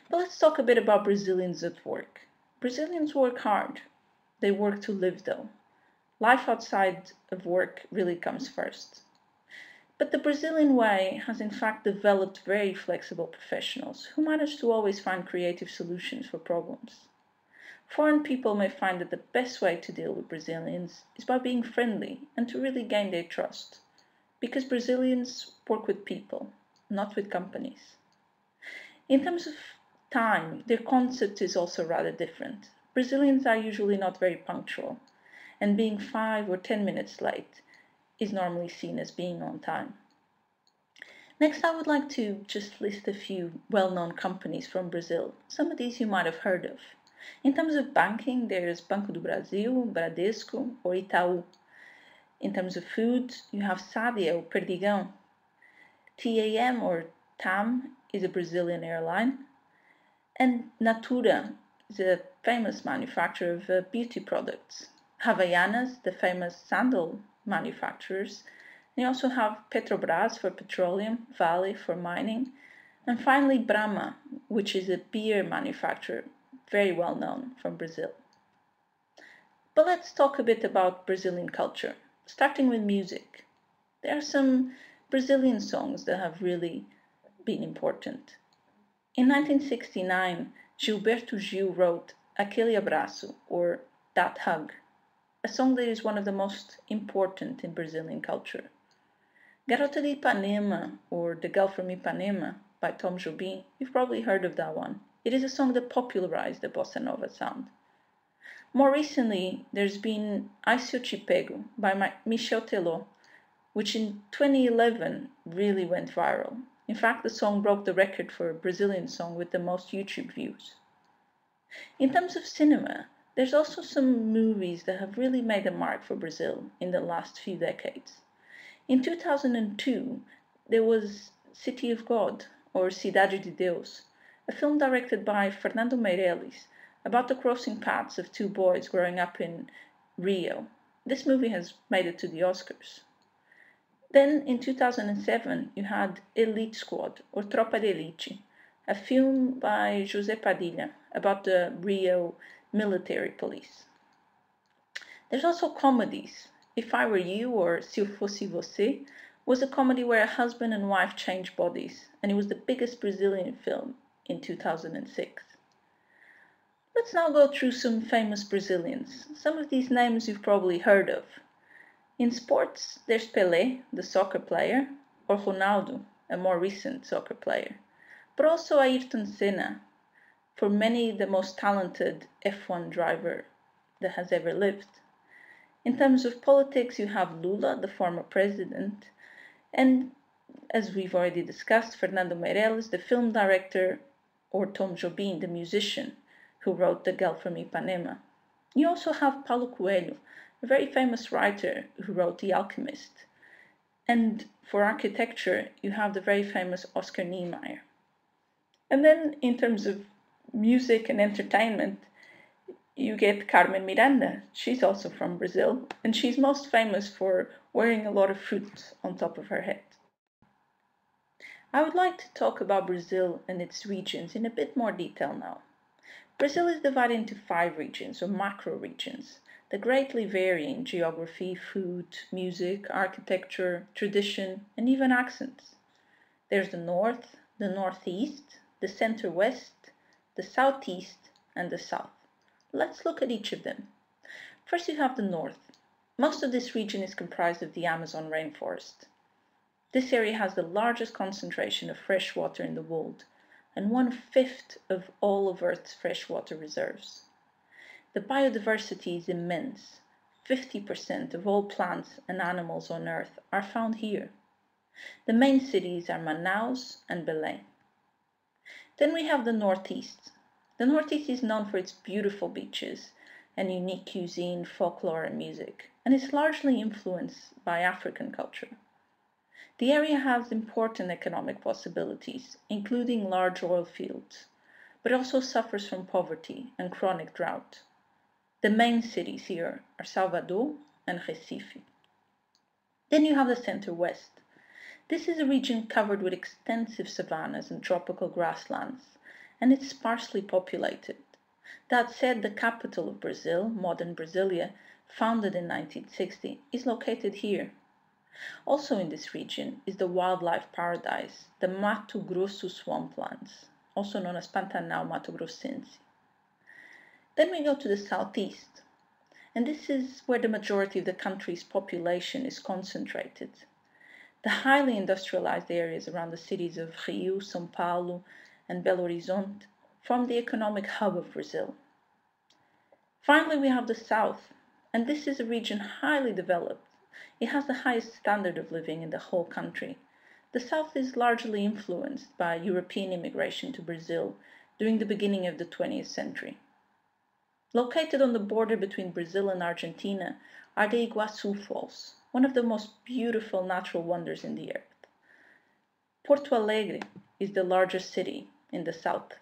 But let's talk a bit about Brazilians at work. Brazilians work hard. They work to live though. Life outside of work really comes first. But the Brazilian way has in fact developed very flexible professionals who manage to always find creative solutions for problems. Foreign people may find that the best way to deal with Brazilians is by being friendly and to really gain their trust, because Brazilians work with people, not with companies. In terms of time, their concept is also rather different. Brazilians are usually not very punctual, and being 5 or 10 minutes late is normally seen as being on time. Next, I would like to just list a few well-known companies from Brazil. Some of these you might have heard of. In terms of banking, there's Banco do Brasil, Bradesco, or Itaú. In terms of food, you have Sadia or Perdigão. TAM or TAM is a Brazilian airline. And Natura is a famous manufacturer of beauty products. Havaianas, the famous sandal manufacturers. And you also have Petrobras for petroleum, Vale for mining, and finally Brahma, which is a beer manufacturer, very well known from Brazil. But let's talk a bit about Brazilian culture, starting with music. There are some Brazilian songs that have really been important. In 1969, Gilberto Gil wrote Aquele Abraço, or That Hug, a song that is one of the most important in Brazilian culture. Garota de Ipanema, or The Girl from Ipanema, by Tom Jobim, you've probably heard of that one. It is a song that popularized the bossa nova sound. More recently, there's been Ai Se Eu Te Pego by Michel Teló, which in 2011 really went viral. In fact, the song broke the record for a Brazilian song with the most YouTube views. In terms of cinema, there's also some movies that have really made a mark for Brazil in the last few decades. In 2002, there was City of God, or Cidade de Deus, a film directed by Fernando Meirelles about the crossing paths of two boys growing up in Rio. This movie has made it to the Oscars. Then in 2007, you had Elite Squad, or Tropa de Elite, a film by José Padilha about the Rio military police. There's also comedies. If I Were You, or Se Eu Fosse Você, was a comedy where a husband and wife change bodies, and it was the biggest Brazilian film in 2006. Let's now go through some famous Brazilians. Some of these names you've probably heard of. In sports, there's Pelé, the soccer player, or Ronaldo, a more recent soccer player, but also Ayrton Senna, for many the most talented F1 driver that has ever lived. In terms of politics, you have Lula, the former president, and as we've already discussed, Fernando Meirelles, the film director, or Tom Jobim, the musician, who wrote The Girl from Ipanema. You also have Paulo Coelho, a very famous writer who wrote The Alchemist. And for architecture, you have the very famous Oscar Niemeyer. And then in terms of music and entertainment, you get Carmen Miranda. She's also from Brazil, and she's most famous for wearing a lot of fruit on top of her head. I would like to talk about Brazil and its regions in a bit more detail now. Brazil is divided into 5 regions, or macro regions, that greatly vary in geography, food, music, architecture, tradition, and even accents. There's the north, the northeast, the center-west, the southeast, and the south. Let's look at each of them. First, you have the north. Most of this region is comprised of the Amazon rainforest. This area has the largest concentration of fresh water in the world, and 1/5 of all of Earth's freshwater reserves. The biodiversity is immense. 50% of all plants and animals on Earth are found here. The main cities are Manaus and Belém. Then we have the Northeast. The Northeast is known for its beautiful beaches and unique cuisine, folklore, and music, and is largely influenced by African culture. The area has important economic possibilities, including large oil fields, but also suffers from poverty and chronic drought. The main cities here are Salvador and Recife. Then you have the Center-West. This is a region covered with extensive savannas and tropical grasslands, and it's sparsely populated. That said, the capital of Brazil, modern Brasilia, founded in 1960, is located here. Also in this region is the wildlife paradise, the Mato Grosso swamplands, also known as Pantanal Mato Grossense. Then we go to the southeast, and this is where the majority of the country's population is concentrated. The highly industrialized areas around the cities of Rio, São Paulo, and Belo Horizonte form the economic hub of Brazil. Finally, we have the south, and this is a region highly developed. It has the highest standard of living in the whole country. The south is largely influenced by European immigration to Brazil during the beginning of the 20th century. Located on the border between Brazil and Argentina are the Iguaçu Falls, one of the most beautiful natural wonders in the earth. Porto Alegre is the largest city in the south,